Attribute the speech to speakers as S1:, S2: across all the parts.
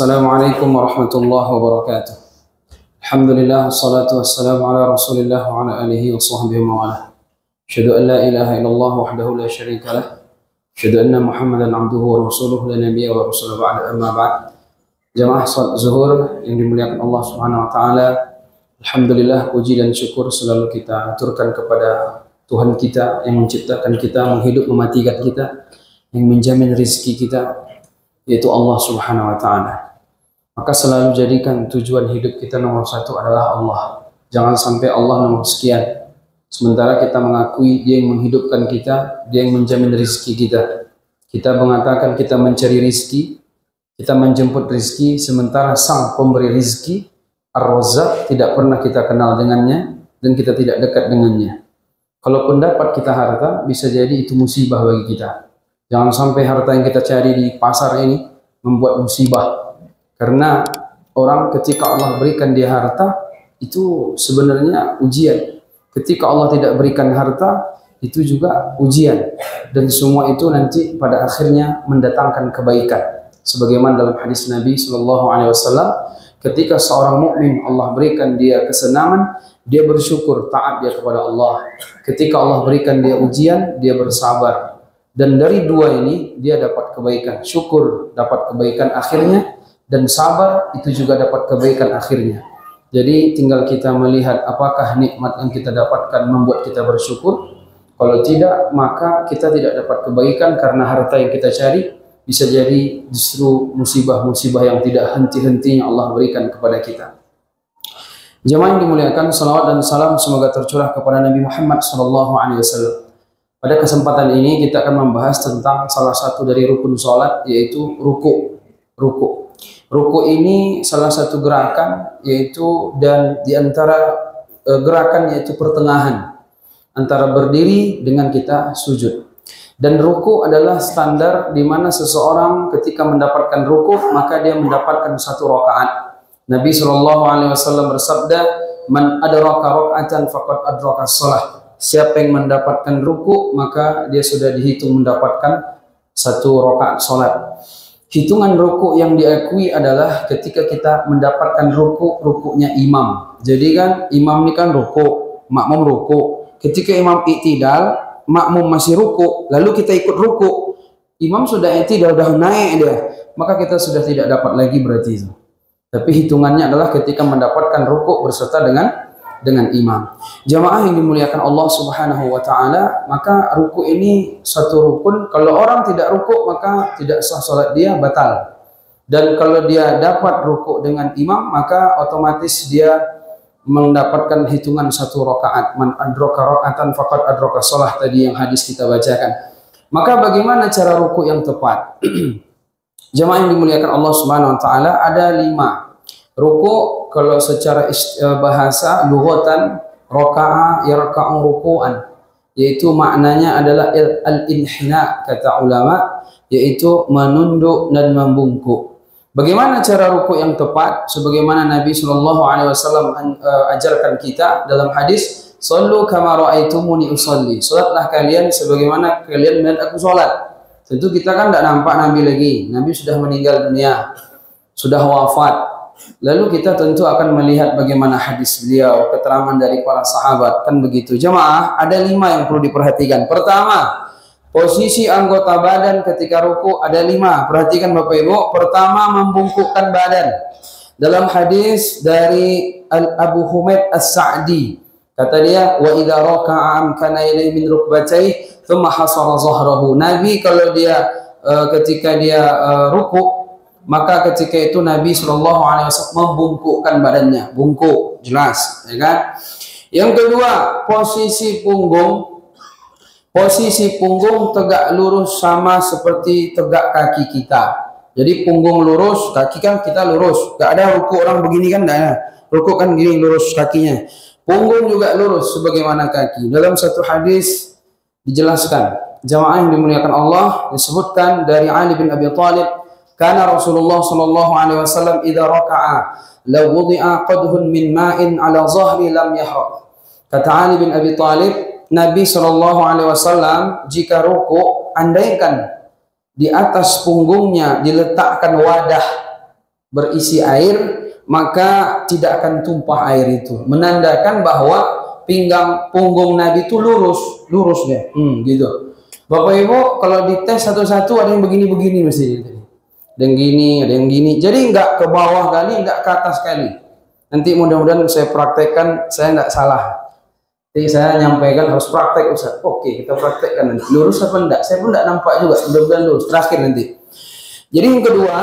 S1: Assalamualaikum warahmatullahi wabarakatuh. Alhamdulillah, wassalatu wassalamu ala rasulillah wa ala alihi wa sahbihi wa ala. Asyhadu an la ilaha illallah wahdahu la syarika lah. Asyhadu anna Muhammadan abduhu wa rasuluhu la nabiyya wa rasuluhu ba'da, amma ba'd. Jamaah salat zuhur yang dimuliakan Allah Subhanahu wa taala. Alhamdulillah, puji dan syukur selalu kita aturkan kepada Tuhan kita yang menciptakan kita, menghidup mematikan kita, yang menjamin rezeki kita, yaitu Allah Subhanahu wa taala. Maka selalu jadikan tujuan hidup kita nomor satu adalah Allah. Jangan sampai Allah nomor sekian. Sementara kita mengakui Dia yang menghidupkan kita, Dia yang menjamin rezeki kita. Kita mengatakan kita mencari rezeki, kita menjemput rezeki, sementara Sang pemberi rezeki, Ar-Razzaq, tidak pernah kita kenal dengannya dan kita tidak dekat dengannya. Kalaupun dapat kita harta, bisa jadi itu musibah bagi kita. Jangan sampai harta yang kita cari di pasar ini membuat musibah. Karena orang ketika Allah berikan dia harta, itu sebenarnya ujian. Ketika Allah tidak berikan harta, itu juga ujian. Dan semua itu nanti pada akhirnya mendatangkan kebaikan. Sebagaimana dalam hadis Nabi SAW, ketika seorang mukmin Allah berikan dia kesenangan, dia bersyukur, taat dia kepada Allah. Ketika Allah berikan dia ujian, dia bersabar. Dan dari dua ini dia dapat kebaikan. Syukur dapat kebaikan akhirnya, dan sabar itu juga dapat kebaikan akhirnya. Jadi tinggal kita melihat apakah nikmat yang kita dapatkan membuat kita bersyukur. Kalau tidak, maka kita tidak dapat kebaikan karena harta yang kita cari bisa jadi justru musibah-musibah yang tidak henti-hentinya Allah berikan kepada kita. Jemaah yang dimuliakan, salawat dan salam semoga tercurah kepada Nabi Muhammad SAW. Pada kesempatan ini kita akan membahas tentang salah satu dari rukun salat, yaitu ruku. Ruku ini salah satu gerakan, yaitu dan diantara gerakan yaitu pertengahan antara berdiri dengan kita sujud. Dan ruku adalah standar di mana seseorang ketika mendapatkan ruku maka dia mendapatkan satu rakaat. Nabi SAW bersabda, "Man adraka raka'atan faqad adraka shalah." Siapa yang mendapatkan ruku maka dia sudah dihitung mendapatkan satu rakaat salat. Hitungan ruku yang diakui adalah ketika kita mendapatkan rukunya imam. Jadi kan imam ini kan ruku, makmum ruku. Ketika imam i'tidal, makmum masih ruku, lalu kita ikut ruku. Imam sudah i'tidal, sudah naik dia, maka kita sudah tidak dapat lagi berarti itu. Tapi hitungannya adalah ketika mendapatkan ruku berserta dengan imam. Jamaah yang dimuliakan Allah Subhanahu wa taala, maka ruku ini satu rukun. Kalau orang tidak ruku maka tidak sah salat dia, batal. Dan kalau dia dapat ruku dengan imam maka otomatis dia mendapatkan hitungan satu rakaat. Man adraka raka'atan faqad adraka shalah, tadi yang hadis kita bacakan. Maka bagaimana cara ruku yang tepat? Jamaah yang dimuliakan Allah Subhanahu wa taala, ada 5. Ruku kalau secara bahasa lughatan raka'a yarka'u ruku'an, yaitu maknanya adalah al-inhina kata ulama, yaitu menunduk dan membungkuk. Bagaimana cara ruku yang tepat? Sebagaimana Nabi SAW ajarkan kita dalam hadis, "Shallu kama ra'aitumuni usolli." Salatlah kalian sebagaimana kalian melihat aku salat. Tentu kita kan tidak nampak Nabi lagi. Nabi sudah meninggal dunia, sudah wafat. Lalu kita tentu akan melihat bagaimana hadis beliau, keterangan dari para sahabat, kan begitu. Jemaah, ada 5 yang perlu diperhatikan. Pertama, posisi anggota badan ketika ruku ada 5. Perhatikan Bapak Ibu. Pertama, membungkukkan badan. Dalam hadis dari Abu Humaid As-Sa'di, kata dia, "Wa idza raka'a amkana ilayhi min rukbatayhi thumma hasara zahrahu." Nabi kalau dia ketika dia ruku, maka ketika itu Nabi SAW membungkukkan badannya, bungkuk, jelas, ya kan? Yang kedua, posisi punggung. Posisi punggung tegak lurus sama seperti tegak kaki kita. Jadi punggung lurus, kaki kan kita lurus. Gak ada ruku orang begini kan, gak ada. Ruku kan gini lurus kakinya. Punggung juga lurus sebagaimana kaki. Dalam satu hadis dijelaskan, jamaah yang dimuliakan Allah, disebutkan dari Ali bin Abi Thalib, karena Rasulullah sallallahu alaihi wasallam idza raka'a law wudi'a qadhun min ma'in 'ala zahri lam yahraq. Kata Ali bin Abi Thalib, Nabi sallallahu alaihi wasallam jika ruku, andaikan di atas punggungnya diletakkan wadah berisi air, maka tidak akan tumpah air itu. Menandakan bahwa pinggang punggung Nabi itu lurus dia. Gitu. Bapak Ibu, kalau dites satu-satu ada yang begini-begini mesti. Ada yang gini, ada yang gini. Jadi nggak ke bawah kali, nggak ke atas kali. Nanti mudah-mudahan saya praktekkan, saya nggak salah. Jadi saya nyampaikan harus praktek Ustaz. Oke, kita praktekkan nanti. Lurus apa enggak? Saya pun enggak nampak juga. Mudah-mudahan lurus. Terakhir nanti. Jadi yang kedua,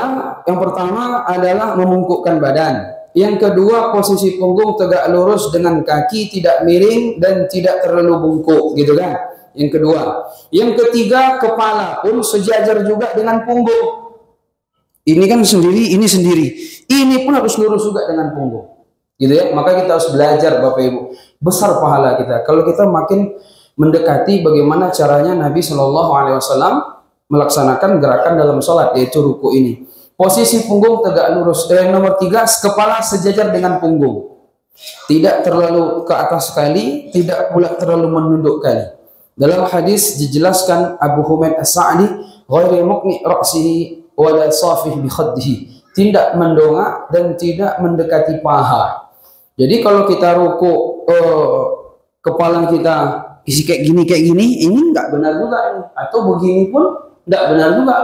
S1: yang pertama adalah memungkukkan badan. Yang kedua, posisi punggung tegak lurus dengan kaki tidak miring dan tidak terlalu bungkuk, gitu kan? Yang kedua. Yang ketiga, kepala pun sejajar juga dengan punggung. Ini kan sendiri, ini sendiri. Ini pun harus lurus juga dengan punggung. Gitu ya, maka kita harus belajar Bapak Ibu, besar pahala kita kalau kita makin mendekati bagaimana caranya Nabi Shallallahu Alaihi Wasallam melaksanakan gerakan dalam sholat, yaitu ruku ini. Posisi punggung tegak lurus. Dan nomor 3, kepala sejajar dengan punggung, tidak terlalu ke atas sekali, tidak pula terlalu menunduk kali. Dalam hadis dijelaskan Abu Humaid As-Sa'di, ghairi muqni ra'sihi wa la safih bi khaddihi, tidak mendongak dan tidak mendekati paha. Jadi kalau kita ruku kepala kita isi kayak gini, ini nggak benar juga ini. Atau begini pun nggak benar juga.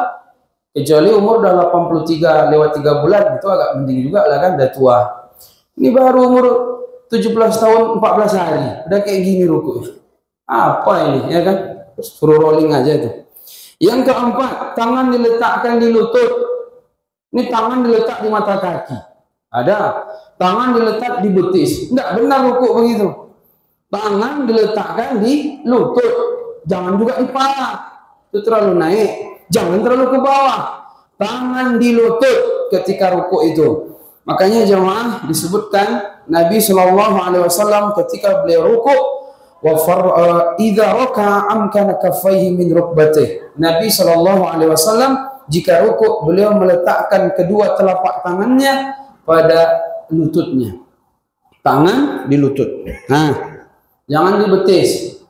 S1: Kecuali umur udah 83 lewat 3 bulan, itu agak mending juga lah kan, udah tua. Ini baru umur 17 tahun 14 hari, udah kayak gini ruku. Apa ini, ya kan? Suruh rolling aja itu. Yang keempat, tangan diletakkan di lutut. Ini tangan diletak di mata kaki. Ada. Tangan diletak di betis. Enggak benar ruku begitu. Tangan diletakkan di lutut. Jangan juga di paha. Itu terlalu naik. Jangan terlalu ke bawah. Tangan di lutut ketika ruku itu. Makanya jemaah disebutkan Nabi Shallallahu Alaihi Wasallam ketika beliau ruku, idza raka'a amkana kaffaihi min rukbatih. Nabi Shallallahu Alaihi Wasallam jika ruku beliau meletakkan kedua telapak tangannya pada lututnya. Tangan di lutut. Nah, jangan di betis,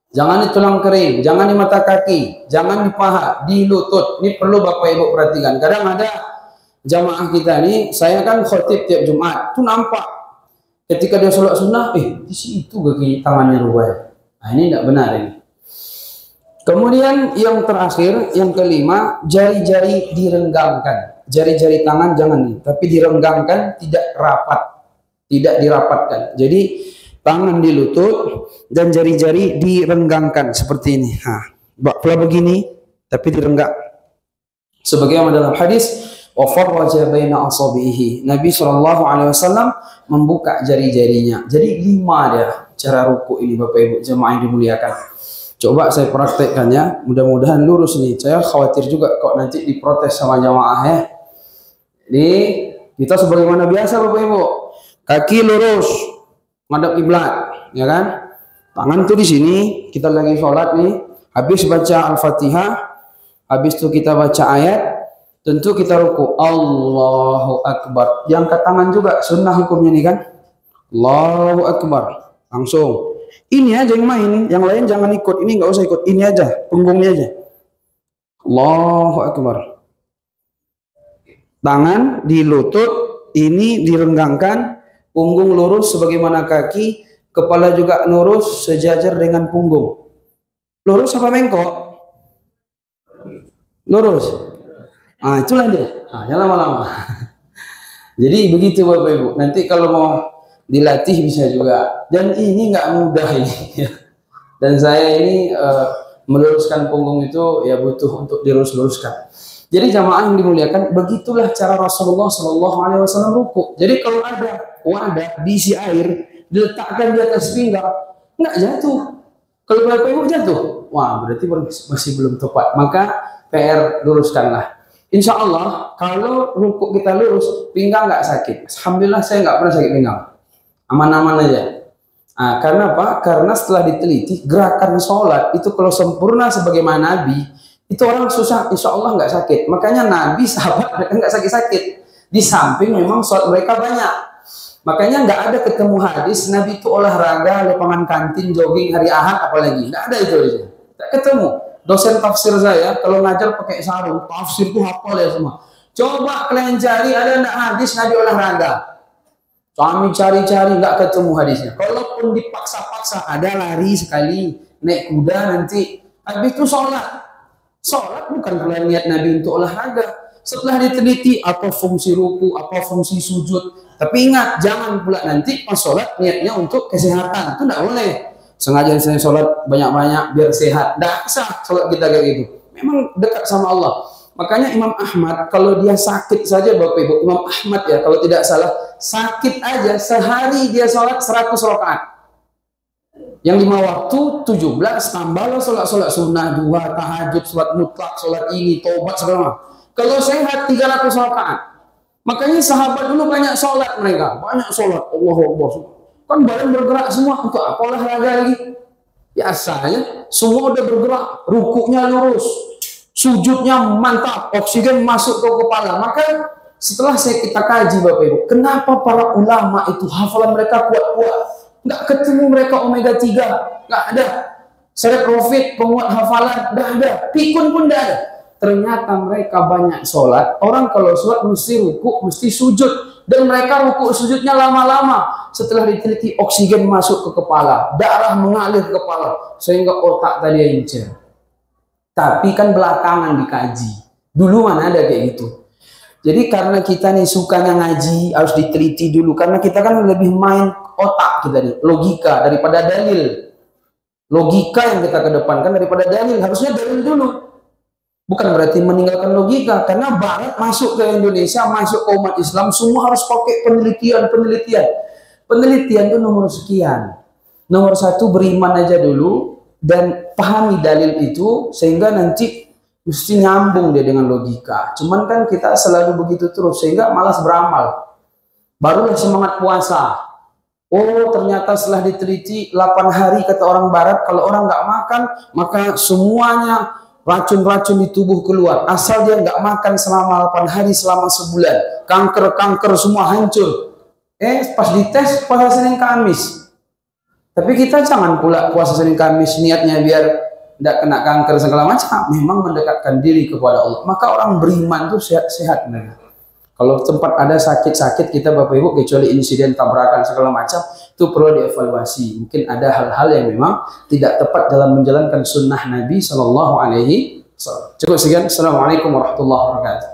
S1: jangan di tulang kering, jangan di mata kaki, jangan di paha, di lutut. Ini perlu Bapak Ibu perhatikan. Kadang ada jamaah kita nih, saya kan khotib tiap Jumat, tuh nampak ketika dia sholat sunnah, di situ kaki tangannya rubah. Nah, ini tidak benar ini. Kemudian yang terakhir, yang kelima, jari-jari direnggangkan. Jari-jari tangan jangan nih, tapi direnggangkan, tidak rapat, tidak dirapatkan. Jadi tangan di lutut dan jari-jari direnggangkan seperti ini. Kalau begini, tapi direnggang. Sebagaimana dalam hadis, wa farraja baina asabihi. Nabi Shallallahu Alaihi Wasallam membuka jari-jarinya. Jadi 5 dia cara ruku ini Bapak Ibu jemaah yang dimuliakan. Coba saya praktekkan ya, mudah-mudahan lurus nih. Saya khawatir juga kok nanti diprotes sama jamaah ya. Jadi kita sebagaimana biasa Bapak Ibu, kaki lurus menghadap kiblat, ya kan? Tangan tuh di sini, kita lagi sholat nih, habis baca Al-Fatihah, habis itu kita baca ayat, tentu kita ruku, Allahu Akbar. Yang angkat tangan juga sunnah hukumnya nih kan? Allahu Akbar, langsung. Ini aja yang main, yang lain jangan ikut. Ini nggak usah ikut, ini aja, punggungnya aja. Allahu Akbar. Tangan di lutut, ini direnggangkan, punggung lurus sebagaimana kaki, kepala juga lurus sejajar dengan punggung. Lurus apa bengkok? Lurus. Itulah dia. Jangan lama-lama. Jadi begitu Bapak Ibu. Nanti kalau mau dilatih bisa juga. Dan ini nggak mudah ini. Dan saya ini meluruskan punggung itu ya butuh untuk dilurus-luruskan. Jadi jamaah yang dimuliakan, begitulah cara Rasulullah Shallallahu Alaihi Wasallam ruku. Jadi kalau ada wadah diisi air, diletakkan di atas pinggang, nggak jatuh. Kalau Bapak Ibu jatuh, wah berarti masih belum tepat. Maka PR luruskanlah. Insya Allah kalau ruku kita lurus, pinggang nggak sakit. Alhamdulillah saya nggak pernah sakit pinggang, aman-aman aja. Karena apa? Karena setelah diteliti gerakan sholat itu kalau sempurna sebagaimana Nabi, itu orang susah, insya Allah nggak sakit. Makanya Nabi, sahabat mereka nggak sakit-sakit. Di samping memang sholat mereka banyak. Makanya nggak ada ketemu hadis Nabi itu olahraga, lapangan kantin, jogging hari Ahad apalagi. Nggak ada itu aja. Nggak ketemu. Dosen tafsir saya kalau ngajar pakai sarung, tafsir itu hafal ya semua. Coba kalian cari ada enggak hadis Nabi olahraga. Kami cari-cari nggak ketemu hadisnya. Kalaupun dipaksa-paksa ada lari sekali, naik kuda nanti. Habis itu sholat. Sholat bukan kalian niat Nabi untuk olahraga. Setelah diteliti apa fungsi ruku, apa fungsi sujud. Tapi ingat, jangan pula nanti pas sholat niatnya untuk kesehatan. Itu tidak boleh. Sengaja saya sholat banyak-banyak biar sehat. Tidak sah sholat kita kayak gitu. Memang dekat sama Allah. Makanya Imam Ahmad kalau dia sakit saja Bapak Ibu, Imam Ahmad ya kalau tidak salah sakit aja sehari dia sholat 100 rakaat. Yang 5 waktu 17 tambahlah sholat sunnah, 2 tahajud, sholat mutlak, sholat ini, tobat segala macam. Kalau sehat 300 rakaat. Makanya sahabat dulu banyak sholat mereka, banyak sholat. Allahu Akbar. Kan badan bergerak semua untuk apa olahraga lagi? Biasanya semua udah bergerak, rukuknya lurus. Sujudnya mantap, oksigen masuk ke kepala. Maka setelah kita kaji Bapak Ibu, kenapa para ulama itu hafalan mereka kuat-kuat? Nggak ketemu mereka omega 3, nggak ada. Syarif Rafiq, penguat hafalan, nggak ada. Pikun pun nggak ada. Ternyata mereka banyak sholat. Orang kalau sholat mesti ruku, mesti sujud. Dan mereka ruku sujudnya lama-lama. Setelah diteliti, oksigen masuk ke kepala, darah mengalir ke kepala, sehingga otak tadi encer. Tapi kan belakangan dikaji. Dulu mana ada kayak gitu. Jadi karena kita nih sukanya ngaji, harus diteliti dulu. Karena kita kan lebih main otak kita nih, logika daripada dalil. Logika yang kita kedepankan daripada dalil. Harusnya dalil dulu. Bukan berarti meninggalkan logika. Karena Barat masuk ke Indonesia, masuk ke umat Islam, semua harus pakai penelitian. Penelitian itu nomor sekian. Nomor 1 beriman aja dulu. Dan pahami dalil itu sehingga nanti mesti nyambung dia dengan logika. Cuman kan kita selalu begitu terus sehingga malas beramal. Barulah semangat puasa. Oh ternyata setelah diteliti 8 hari kata orang Barat kalau orang nggak makan maka semuanya racun-racun di tubuh keluar. Asal dia nggak makan selama 8 hari selama sebulan. Kanker semua hancur. Pas dites puasa Senin Kamis. Tapi kita jangan pula puasa Senin Kamis niatnya biar tidak kena kanker segala macam. Memang mendekatkan diri kepada Allah. Maka orang beriman itu sehat-sehat. Kalau tempat ada sakit-sakit kita Bapak Ibu kecuali insiden tabrakan segala macam itu perlu dievaluasi. Mungkin ada hal-hal yang memang tidak tepat dalam menjalankan sunnah Nabi Shallallahu Alaihi Wasallam. Cukup sekian. Assalamualaikum warahmatullahi wabarakatuh.